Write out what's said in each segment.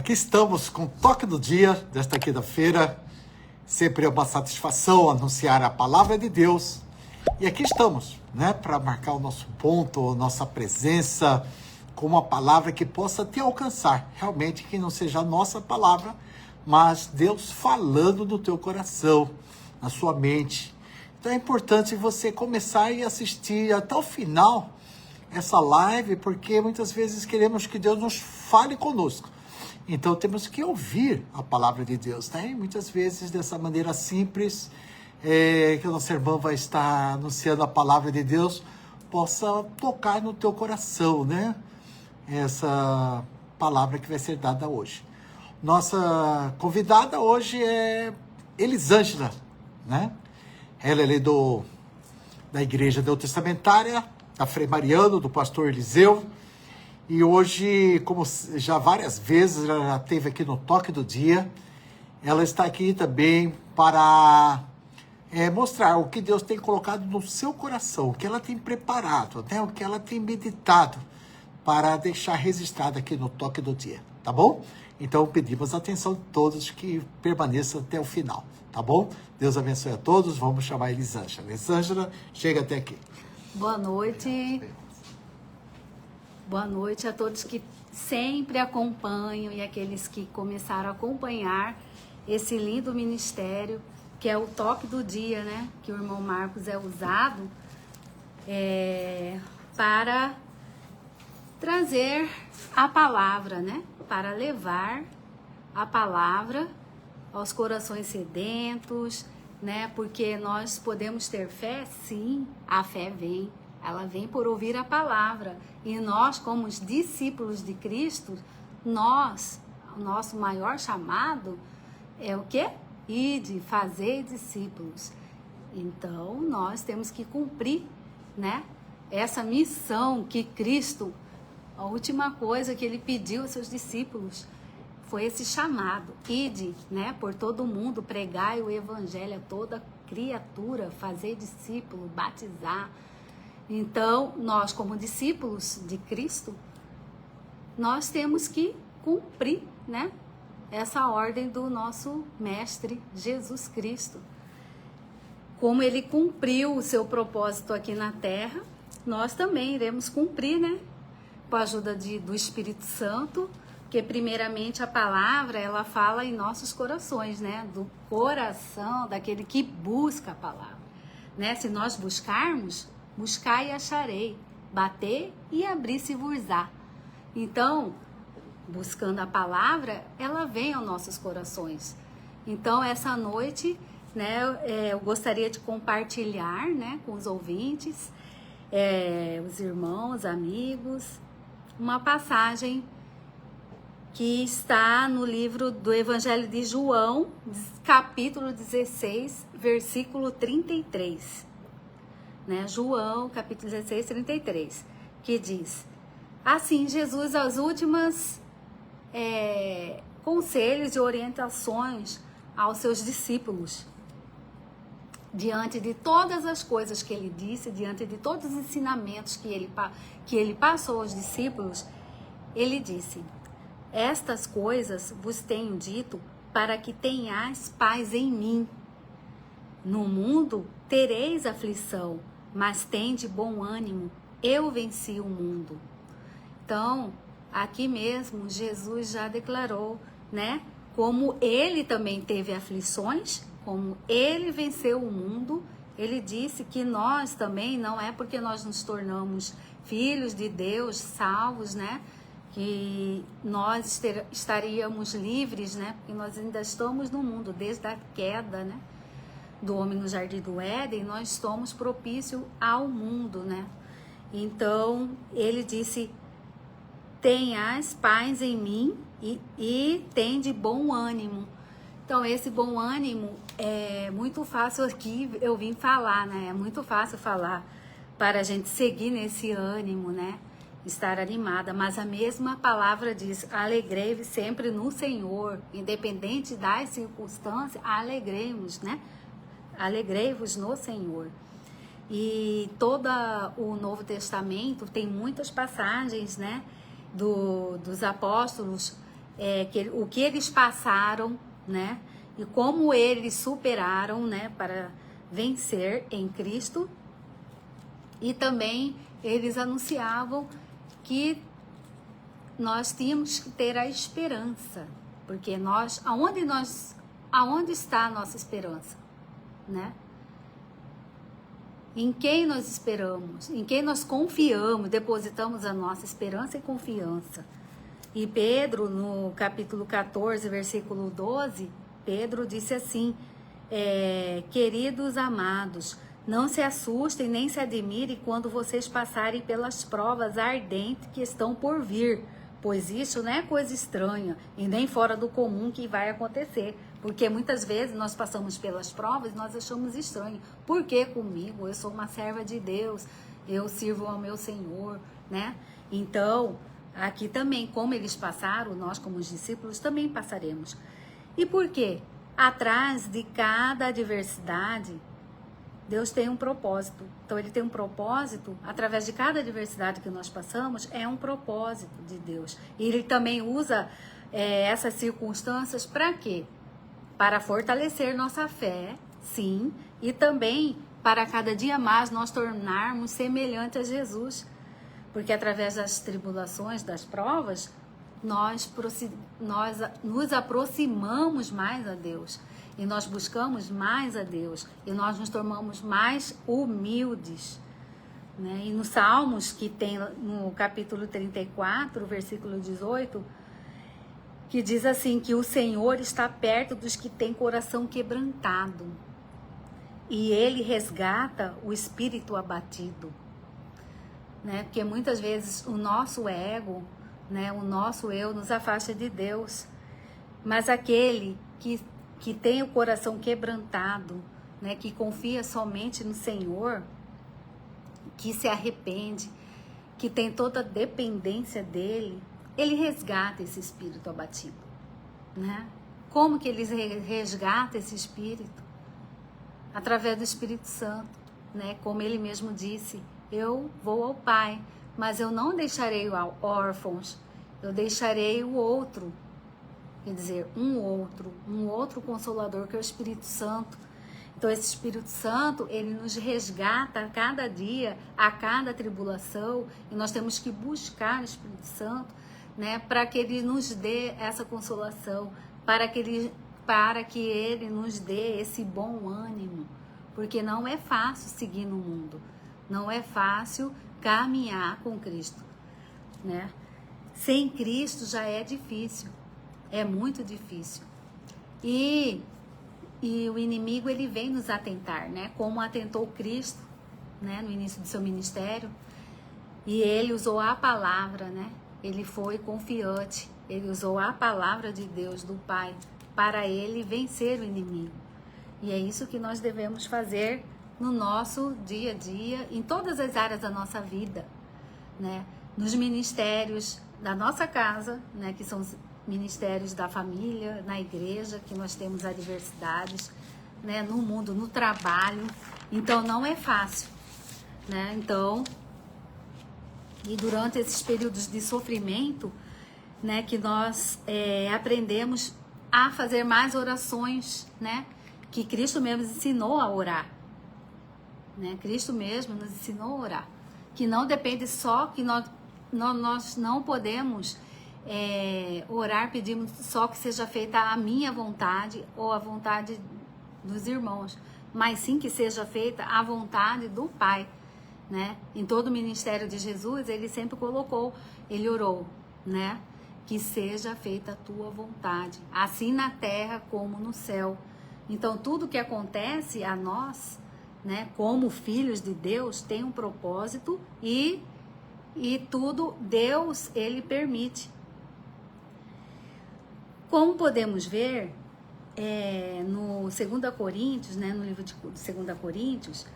Aqui estamos com o toque do dia desta quinta-feira. Sempre é uma satisfação anunciar a palavra de Deus. E aqui estamos, né, para marcar o nosso ponto, nossa presença, com uma palavra que possa te alcançar. Realmente que não seja a nossa palavra, mas Deus falando no teu coração, na sua mente. Então é importante você começar e assistir até o final essa live, porque muitas vezes queremos que Deus nos fale conosco. Então temos que ouvir a palavra de Deus, né? E muitas vezes dessa maneira simples, que a nossa irmã vai estar anunciando a palavra de Deus, possa tocar no teu coração, né? Essa palavra que vai ser dada hoje. Nossa convidada hoje é Elisângela, né? Ela é da Igreja Neotestamentária, da Frei Mariano, do pastor Eliseu. E hoje, como já várias vezes, ela já esteve aqui no Toque do Dia, ela está aqui também para mostrar o que Deus tem colocado no seu coração, o que ela tem preparado, né? O que ela tem meditado para deixar registrado aqui no Toque do Dia, tá bom? Então pedimos a atenção de todos que permaneçam até o final, tá bom? Deus abençoe a todos, vamos chamar a Elisângela. Elisângela, chega até aqui. Boa noite. Boa noite a todos que sempre acompanham e aqueles que começaram a acompanhar esse lindo ministério, que é o Toque do Dia, né? Que o irmão Marcos é usado para trazer a palavra, né? Para levar a palavra aos corações sedentos, né? Porque nós podemos ter fé, sim, a fé vem. Ela vem por ouvir a palavra. E nós, como os discípulos de Cristo, o nosso maior chamado é o quê? Ide, fazer discípulos. Então, nós temos que cumprir, né? Essa missão que Cristo, a última coisa que ele pediu aos seus discípulos, foi esse chamado. Ide, né? Por todo mundo, pregai o evangelho a toda criatura, fazer discípulo, batizar. Então, nós como discípulos de Cristo, nós temos que cumprir, né, essa ordem do nosso Mestre Jesus Cristo. Como ele cumpriu o seu propósito aqui na Terra, nós também iremos cumprir, né, com a ajuda do Espírito Santo, porque primeiramente a palavra, ela fala em nossos corações, né, do coração daquele que busca a palavra, né, se nós buscarmos, buscai e acharei, bater e abrir-se-vos-á. Então, buscando a palavra, ela vem aos nossos corações. Então, essa noite, né, eu gostaria de compartilhar, né, com os ouvintes, os irmãos, amigos, uma passagem que está no livro do Evangelho de João, capítulo 16, versículo 33. Né? João, capítulo 16, 33, que diz: assim, Jesus, as últimas conselhos e orientações aos seus discípulos, diante de todas as coisas que ele disse, diante de todos os ensinamentos que ele passou aos discípulos, ele disse: estas coisas vos tenho dito para que tenhais paz em mim. No mundo tereis aflição, mas tende bom ânimo, eu venci o mundo. Então, aqui mesmo, Jesus já declarou, né? Como ele também teve aflições, como ele venceu o mundo, ele disse que nós também, não é porque nós nos tornamos filhos de Deus, salvos, né? Que nós estaríamos livres, né? Porque nós ainda estamos no mundo, desde a queda, né, do homem no Jardim do Éden, nós somos propícios ao mundo, né? Então, ele disse: tenhais paz em mim e tende bom ânimo. Então, esse bom ânimo é muito fácil aqui, eu vim falar, né? É muito fácil falar para a gente seguir nesse ânimo, né? Estar animada, mas a mesma palavra diz: alegrei-vos sempre no Senhor, independente das circunstâncias, alegremos, né? Alegrei-vos no Senhor. E todo o Novo Testamento tem muitas passagens, né, dos apóstolos o que eles passaram, né? E como eles superaram, né? Para vencer em Cristo. E também eles anunciavam que nós tínhamos que ter a esperança, porque aonde está a nossa esperança, né? Em quem nós esperamos, em quem nós confiamos, depositamos a nossa esperança e confiança. E Pedro, no capítulo 14, versículo 12, Pedro disse assim, queridos amados, não se assustem nem se admirem quando vocês passarem pelas provas ardentes que estão por vir, pois isso não é coisa estranha e nem fora do comum que vai acontecer. Porque muitas vezes nós passamos pelas provas e nós achamos estranho. Por que comigo? Eu sou uma serva de Deus, eu sirvo ao meu Senhor, né? Então, aqui também, como eles passaram, nós como os discípulos também passaremos. E por quê? Atrás de cada adversidade, Deus tem um propósito. Então, Ele tem um propósito, através de cada adversidade que nós passamos, é um propósito de Deus. E Ele também usa essas circunstâncias para quê? Para fortalecer nossa fé, sim, e também para cada dia mais nós tornarmos semelhantes a Jesus. Porque através das tribulações, das provas, nós nos aproximamos mais a Deus. E nós buscamos mais a Deus. E nós nos tornamos mais humildes. Né? E nos Salmos, que tem no capítulo 34, versículo 18, que diz assim, que o Senhor está perto dos que têm coração quebrantado. E Ele resgata o espírito abatido. Né? Porque muitas vezes o nosso ego, né? O nosso eu nos afasta de Deus. Mas aquele que tem o coração quebrantado, né? Que confia somente no Senhor, que se arrepende, que tem toda a dependência dele, Ele resgata esse espírito abatido. Né? Como que Ele resgata esse espírito? Através do Espírito Santo. Né? Como Ele mesmo disse, eu vou ao Pai, mas eu não deixarei órfãos, eu deixarei o outro. Quer dizer, um outro Consolador, que é o Espírito Santo. Então, esse Espírito Santo, ele nos resgata a cada dia, a cada tribulação, e nós temos que buscar o Espírito Santo, né, para que ele nos dê essa consolação, para que ele nos dê esse bom ânimo, porque não é fácil seguir no mundo, não é fácil caminhar com Cristo, né? Sem Cristo já é difícil, é muito difícil. E o inimigo, ele vem nos atentar, né? Como atentou Cristo, né? No início do seu ministério. E ele usou a palavra, né? Ele foi confiante. Ele usou a palavra de Deus, do Pai, para ele vencer o inimigo. E é isso que nós devemos fazer no nosso dia a dia, em todas as áreas da nossa vida, né? Nos ministérios da nossa casa, né? Que são os ministérios da família, na igreja, que nós temos adversidades, né, no mundo, no trabalho. Então, não é fácil, né? Então, e durante esses períodos de sofrimento, né, que nós aprendemos a fazer mais orações, né, que Cristo mesmo ensinou a orar, né? Cristo mesmo nos ensinou a orar, que não depende só, que nós não podemos orar pedindo só que seja feita a minha vontade ou a vontade dos irmãos, mas sim que seja feita a vontade do Pai, né? Em todo o ministério de Jesus, ele sempre colocou, ele orou, né? Que seja feita a tua vontade, assim na terra como no céu. Então, tudo que acontece a nós, né, como filhos de Deus, tem um propósito e tudo Deus, ele permite. Como podemos ver no 2 Coríntios, né, no livro de 2 Coríntios,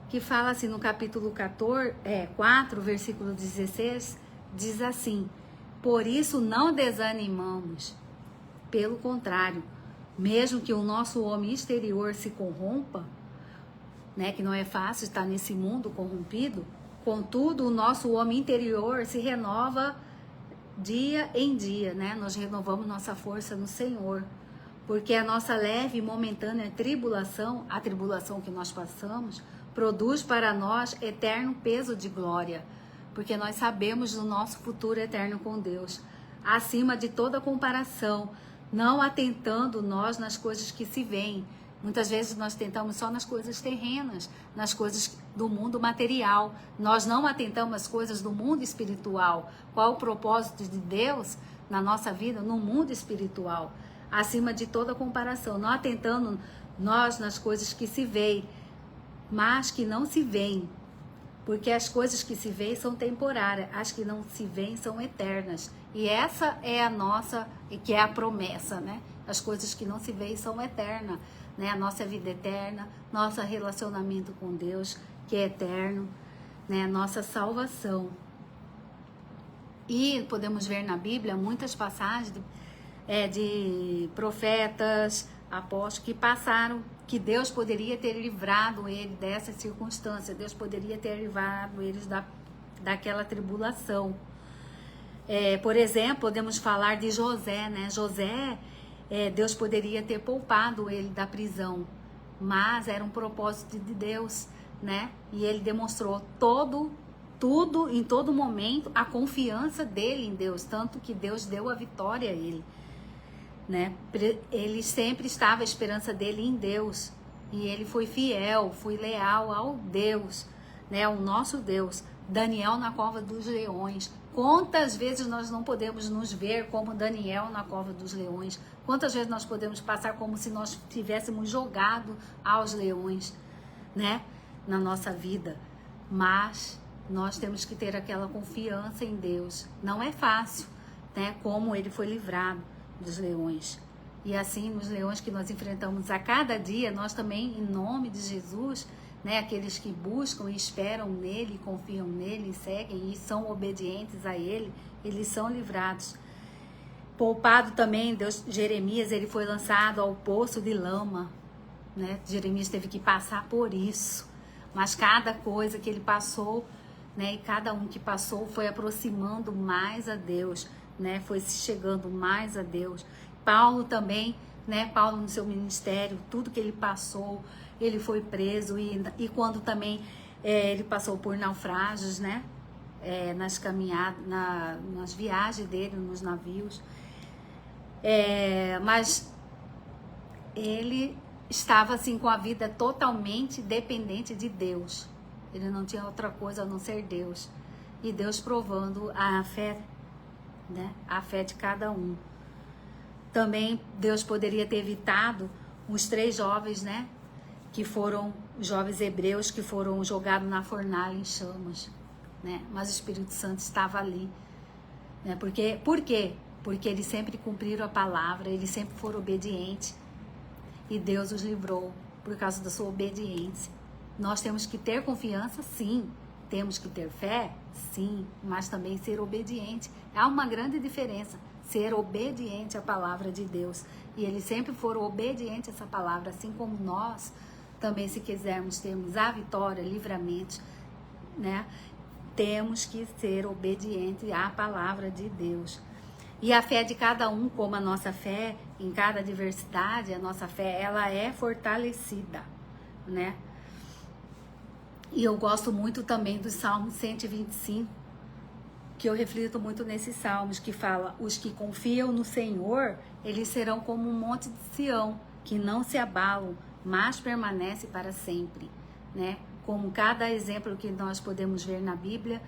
que fala assim no capítulo 4, versículo 16, diz assim: por isso não desanimamos, pelo contrário, mesmo que o nosso homem exterior se corrompa, né, que não é fácil estar nesse mundo corrompido, contudo o nosso homem interior se renova dia em dia, né? Nós renovamos nossa força no Senhor. Porque a nossa leve e momentânea tribulação, a tribulação que nós passamos, produz para nós eterno peso de glória. Porque nós sabemos do nosso futuro eterno com Deus. Acima de toda comparação, não atentando nós nas coisas que se veem. Muitas vezes nós tentamos só nas coisas terrenas, nas coisas do mundo material. Nós não atentamos às coisas do mundo espiritual. Qual o propósito de Deus na nossa vida no mundo espiritual? Acima de toda comparação, não atentando nós nas coisas que se veem, mas que não se veem. Porque as coisas que se veem são temporárias, as que não se veem são eternas. E essa é a nossa, que é a promessa, né? As coisas que não se veem são eternas, né? A nossa vida eterna, nosso relacionamento com Deus, que é eterno, né? Nossa salvação. E podemos ver na Bíblia muitas passagens de profetas, apóstolos que passaram, que Deus poderia ter livrado ele dessa circunstância, Deus poderia ter livrado eles daquela tribulação. Por exemplo, podemos falar de José, né? José, Deus poderia ter poupado ele da prisão, mas era um propósito de Deus, né? E ele demonstrou tudo, em todo momento, a confiança dele em Deus, tanto que Deus deu a vitória a ele, né? Ele sempre estava a esperança dele em Deus, e ele foi fiel, foi leal ao Deus, né? Ao nosso Deus. Daniel na cova dos leões. Quantas vezes nós não podemos nos ver como Daniel na cova dos leões? Quantas vezes nós podemos passar como se nós tivéssemos jogado aos leões, né? Na nossa vida. Mas nós temos que ter aquela confiança em Deus. Não é fácil, né? Como ele foi livrado dos leões. E assim, nos leões que nós enfrentamos a cada dia, nós também, em nome de Jesus, né, aqueles que buscam e esperam nele, confiam nele, seguem e são obedientes a ele, eles são livrados. Poupado também, Deus, Jeremias, ele foi lançado ao poço de lama, né? Jeremias teve que passar por isso, mas cada coisa que ele passou, né, e cada um que passou foi aproximando mais a Deus, né, foi se chegando mais a Deus. Paulo também, né, Paulo no seu ministério, tudo que ele passou, ele foi preso e quando também ele passou por naufrágios, né, nas caminhadas, nas viagens dele, nos navios, mas ele estava assim com a vida totalmente dependente de Deus. Ele não tinha outra coisa a não ser Deus. E Deus provando a fé, né, a fé de cada um. Também Deus poderia ter evitado os 3 jovens, né, que foram os jovens hebreus que foram jogados na fornalha em chamas, né? Mas o Espírito Santo estava ali, né? Por quê? Porque eles sempre cumpriram a palavra, eles sempre foram obedientes e Deus os livrou por causa da sua obediência. Nós temos que ter confiança, sim. Temos que ter fé, sim, mas também ser obediente. Há uma grande diferença, ser obediente à palavra de Deus. E eles sempre foram obedientes a essa palavra, assim como nós também, se quisermos termos a vitória, livramento, né? Temos que ser obedientes à palavra de Deus. E a fé de cada um, como a nossa fé, em cada adversidade, a nossa fé, ela é fortalecida, né? E eu gosto muito também do Salmo 125, que eu reflito muito nesses salmos, que fala: os que confiam no Senhor, eles serão como um monte de Sião, que não se abalam, mas permanece para sempre, né? Como cada exemplo que nós podemos ver na Bíblia,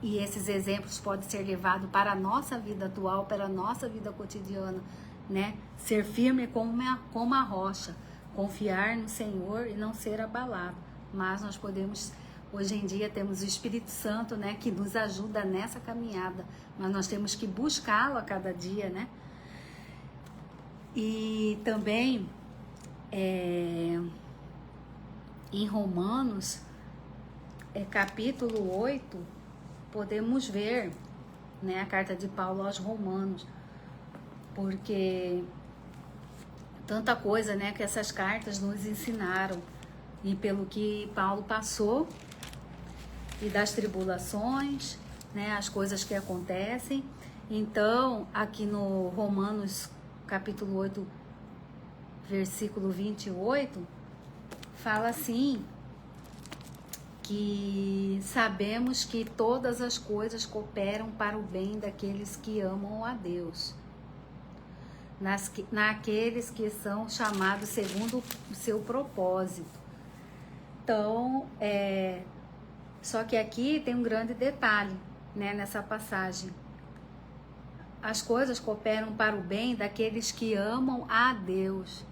e esses exemplos podem ser levados para a nossa vida atual, para a nossa vida cotidiana, né? Ser firme como a rocha, confiar no Senhor e não ser abalado. Mas nós podemos, hoje em dia temos o Espírito Santo, né, que nos ajuda nessa caminhada, mas nós temos que buscá-lo a cada dia, né? E também em Romanos, capítulo 8, podemos ver, né, a carta de Paulo aos Romanos, porque tanta coisa, né, que essas cartas nos ensinaram, e pelo que Paulo passou, e das tribulações, né, as coisas que acontecem. Então, aqui no Romanos capítulo 8, versículo 28, fala assim, que sabemos que todas as coisas cooperam para o bem daqueles que amam a Deus, naqueles que são chamados segundo o seu propósito. Então, só que aqui tem um grande detalhe, né, nessa passagem. As coisas cooperam para o bem daqueles que amam a Deus,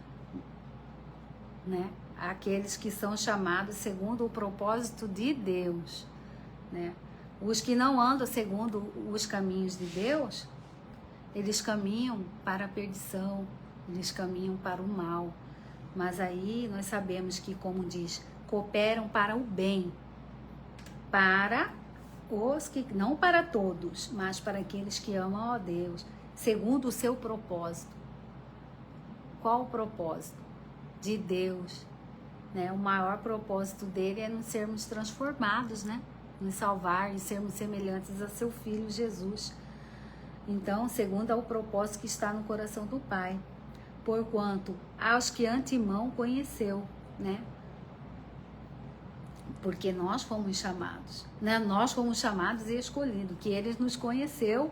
né? Aqueles que são chamados segundo o propósito de Deus, né? Os que não andam segundo os caminhos de Deus, eles caminham para a perdição, eles caminham para o mal. Mas aí nós sabemos que, como diz, cooperam para o bem, para os que, não para todos, mas para aqueles que amam a Deus, segundo o seu propósito. Qual o propósito? De Deus, né? O maior propósito dele é nos sermos transformados, né? Nos salvar e sermos semelhantes a seu Filho Jesus. Então, segundo o propósito que está no coração do Pai, porquanto aos que antemão conheceu, né? Porque nós fomos chamados, né? Nós fomos chamados e escolhidos, que Ele nos conheceu,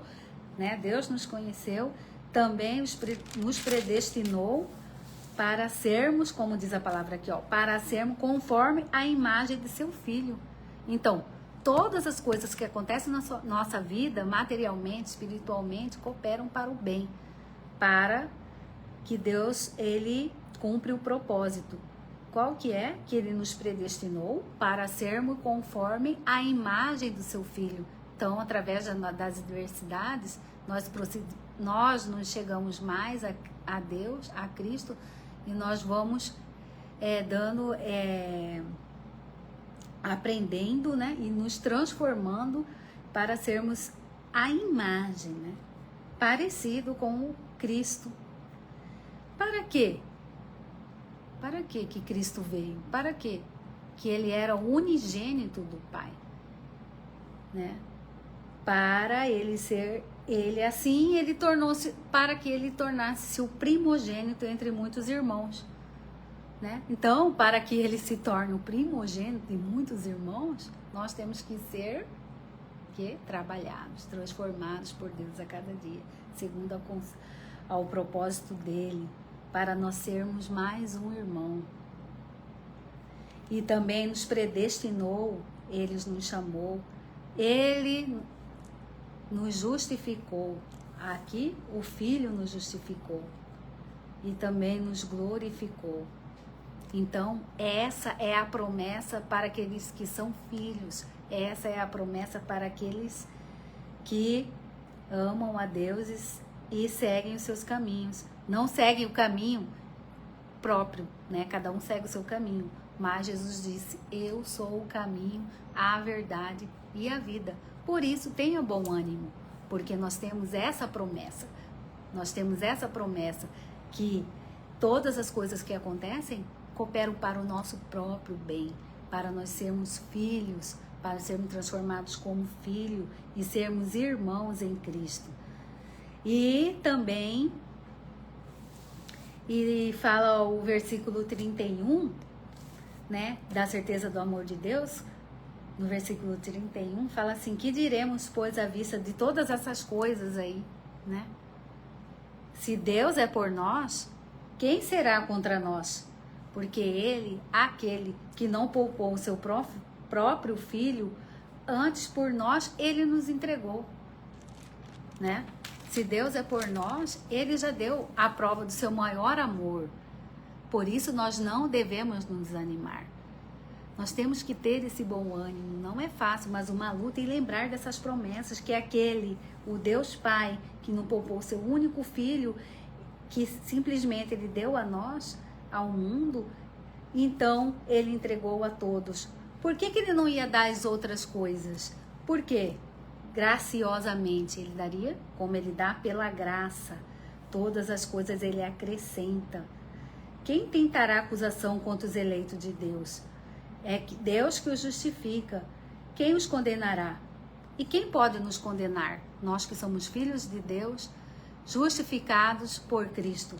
né? Deus nos conheceu, também nos predestinou para sermos, como diz a palavra aqui, ó, para sermos conforme a imagem de seu Filho. Então, todas as coisas que acontecem na nossa vida, materialmente, espiritualmente, cooperam para o bem, para que Deus, Ele cumpre o propósito. Qual que é? Que Ele nos predestinou para sermos conforme a imagem do seu Filho. Então, através das adversidades, nós nos chegamos mais a Deus, a Cristo, e nós vamos aprendendo, né, e nos transformando para sermos a imagem, né, parecido com o Cristo. Para quê? Para quê que Cristo veio? Para quê? Que Ele era o unigênito do Pai, né? Para Ele ser, Ele assim, Ele tornou-se, para que Ele tornasse-se o primogênito entre muitos irmãos, né? Então, para que Ele se torne o primogênito de muitos irmãos, nós temos que ser trabalhados, transformados por Deus a cada dia, segundo ao propósito dEle, para nós sermos mais um irmão. E também nos predestinou, Ele nos chamou, Ele nos justificou. Aqui o Filho nos justificou e também nos glorificou. Então, essa é a promessa para aqueles que são filhos. Essa é a promessa para aqueles que amam a Deus e seguem os seus caminhos. Não seguem o caminho próprio, né? Cada um segue o seu caminho. Mas Jesus disse, eu sou o caminho, a verdade e a vida. Por isso, tenha bom ânimo, porque nós temos essa promessa. Nós temos essa promessa que todas as coisas que acontecem cooperam para o nosso próprio bem, para nós sermos filhos, para sermos transformados como filho e sermos irmãos em Cristo. E também, e fala o versículo 31, né, da certeza do amor de Deus, no versículo 31, fala assim, que diremos, pois, à vista de todas essas coisas aí, né? Se Deus é por nós, quem será contra nós? Porque Ele, aquele que não poupou o seu próprio Filho, antes por nós, Ele nos entregou, né? Se Deus é por nós, Ele já deu a prova do seu maior amor. Por isso, nós não devemos nos desanimar. Nós temos que ter esse bom ânimo. Não é fácil, mas uma luta e lembrar dessas promessas que aquele, o Deus Pai, que não poupou o seu único Filho, que simplesmente Ele deu a nós, ao mundo, então Ele entregou a todos. Por que Ele não ia dar as outras coisas? Por quê? Graciosamente Ele daria, como Ele dá pela graça. Todas as coisas Ele acrescenta. Quem tentará acusação contra os eleitos de Deus? É Deus que os justifica. Quem os condenará? E quem pode nos condenar? Nós que somos filhos de Deus, justificados por Cristo.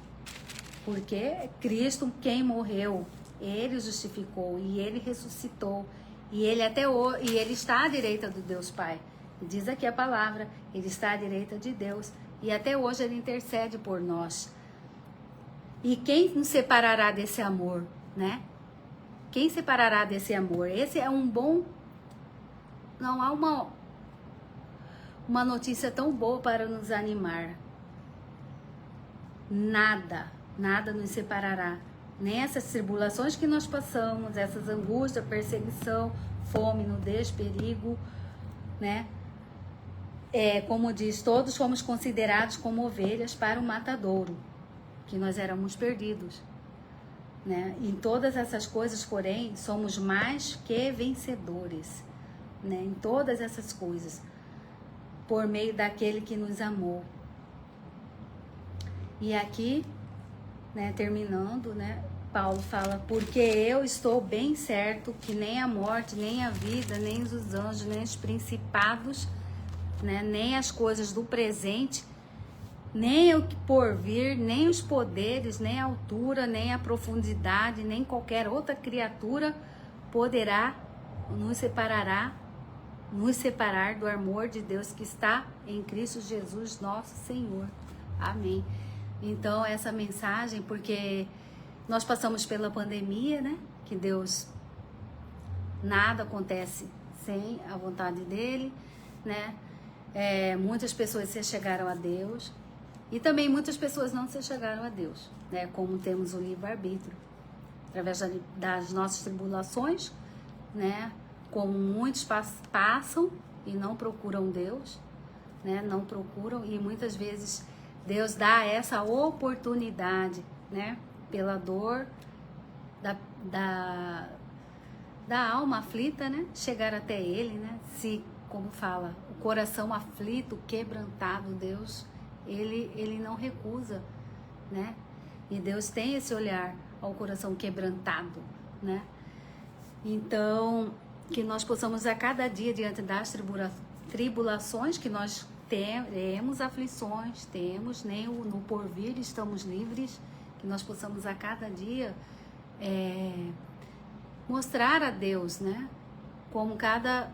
Porque Cristo, quem morreu, ele justificou e ele ressuscitou. E ele está à direita do Deus Pai. Diz aqui a palavra, ele está à direita de Deus. E até hoje ele intercede por nós. E quem nos separará desse amor, né? Quem separará desse amor? Esse é um bom... Não há uma notícia tão boa para nos animar. Nada nos separará. Nem essas tribulações que nós passamos, essas angústias, perseguição, fome, nudez, perigo, né? Como diz, todos fomos considerados como ovelhas para o matadouro, que nós éramos perdidos, né? Em todas essas coisas, porém, somos mais que vencedores, né? Em todas essas coisas, por meio daquele que nos amou. E aqui, né, terminando, né, Paulo fala, porque eu estou bem certo que nem a morte, nem a vida, nem os anjos, nem os principados, né, nem as coisas do presente, nem o que por vir, nem os poderes, nem a altura, nem a profundidade, nem qualquer outra criatura poderá nos separar do amor de Deus que está em Cristo Jesus, nosso Senhor. Amém. Então, essa mensagem, porque nós passamos pela pandemia, né? Que Deus, nada acontece sem a vontade dele, né? Muitas pessoas se chegaram a Deus e também muitas pessoas não se chegaram a Deus, né? Como temos o livre-arbítrio, através das nossas tribulações, né? Como muitos passam e não procuram Deus, né? Não procuram, e muitas vezes Deus dá essa oportunidade, né? Pela dor da alma aflita, né? Chegar até Ele, né? Se, como fala, o coração aflito, quebrantado, Deus, Ele não recusa, né? E Deus tem esse olhar ao coração quebrantado, né? Então, que nós possamos a cada dia, diante das tribulações que nós teremos, aflições, nem no porvir estamos livres, que nós possamos a cada dia mostrar a Deus, né? Como cada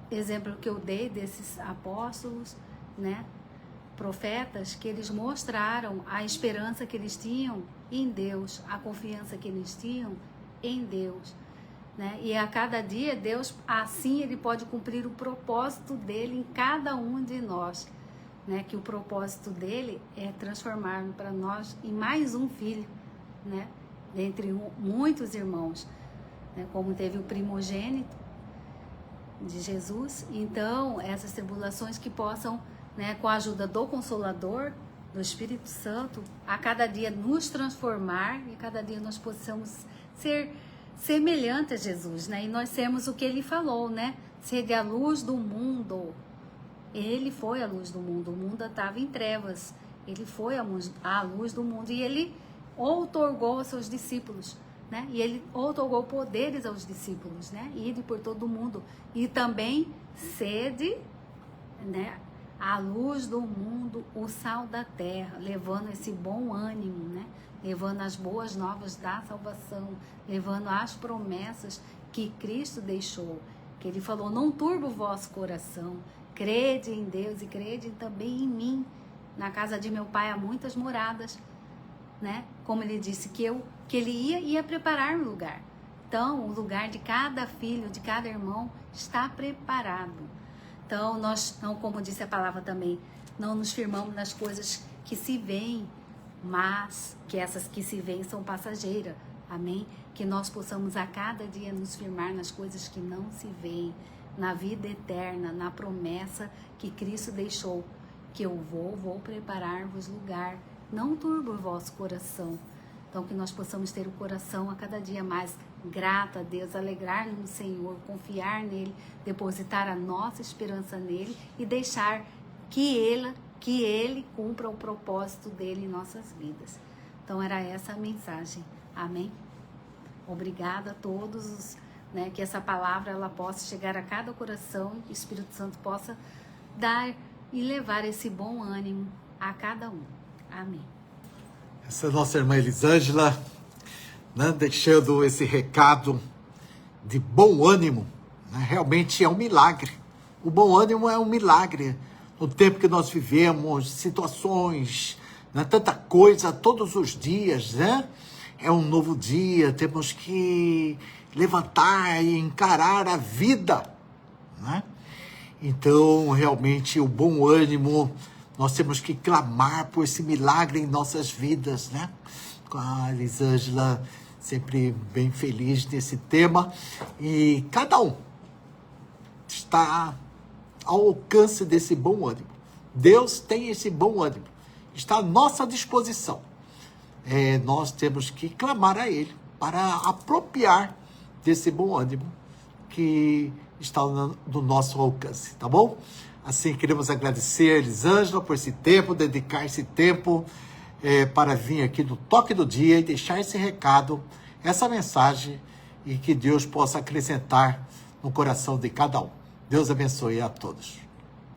exemplo que eu dei desses apóstolos, né? Profetas, que eles mostraram a esperança que eles tinham em Deus, a confiança que eles tinham em Deus, né? E a cada dia Deus, assim, Ele pode cumprir o propósito dele em cada um de nós, né? Que o propósito dele é transformar para nós em mais um filho, né? Dentre muitos irmãos, né? Como teve o primogênito de Jesus. Então, essas tribulações que possam, né, com a ajuda do Consolador, do Espírito Santo, a cada dia nos transformar e a cada dia nós possamos ser semelhante a Jesus, né? E nós sermos o que Ele falou, né? Sede a luz do mundo. Ele foi a luz do mundo estava em trevas. Ele foi a luz do mundo e Ele outorgou aos seus discípulos, né? E Ele outorgou poderes aos discípulos, né? Ide por todo o mundo. E também sede, né? A luz do mundo, o sal da terra, levando esse bom ânimo, né? Levando as boas novas da salvação, levando as promessas que Cristo deixou, que Ele falou, não turbe o vosso coração, crede em Deus e crede também em mim. Na casa de meu Pai há muitas moradas, né? Como Ele disse que Ele ia preparar um lugar. Então, o lugar de cada filho, de cada irmão, está preparado. Então, nós não, como disse a palavra também, não nos firmamos nas coisas que se veem, mas que essas que se veem são passageiras. Amém? Que nós possamos a cada dia nos firmar nas coisas que não se veem, na vida eterna, na promessa que Cristo deixou, que eu vou preparar-vos lugar, não turbe o vosso coração. Então, que nós possamos ter o coração a cada dia mais grato a Deus, alegrar-nos no Senhor, confiar nele, depositar a nossa esperança nele e deixar que ele cumpra o propósito dele em nossas vidas. Então, era essa a mensagem. Amém? Obrigada a todos né? Que essa palavra ela possa chegar a cada coração, que o Espírito Santo possa dar e levar esse bom ânimo a cada um. Amém. Essa é a nossa irmã Elisângela, né, deixando esse recado de bom ânimo, né? Realmente é um milagre. O bom ânimo é um milagre. No tempo que nós vivemos, situações, né, tanta coisa todos os dias, né? É um novo dia, temos que levantar e encarar a vida, né? Então, realmente, o bom ânimo, nós temos que clamar por esse milagre em nossas vidas, né? Com a Elisângela sempre bem feliz nesse tema. E cada um está ao alcance desse bom ânimo. Deus tem esse bom ânimo. Está à nossa disposição. Nós temos que clamar a Ele para apropriar desse bom ânimo que está no nosso alcance, tá bom? Assim, queremos agradecer a Elisângela por esse tempo, dedicar esse tempo para vir aqui no Toque do Dia e deixar esse recado, essa mensagem, e que Deus possa acrescentar no coração de cada um. Deus abençoe a todos.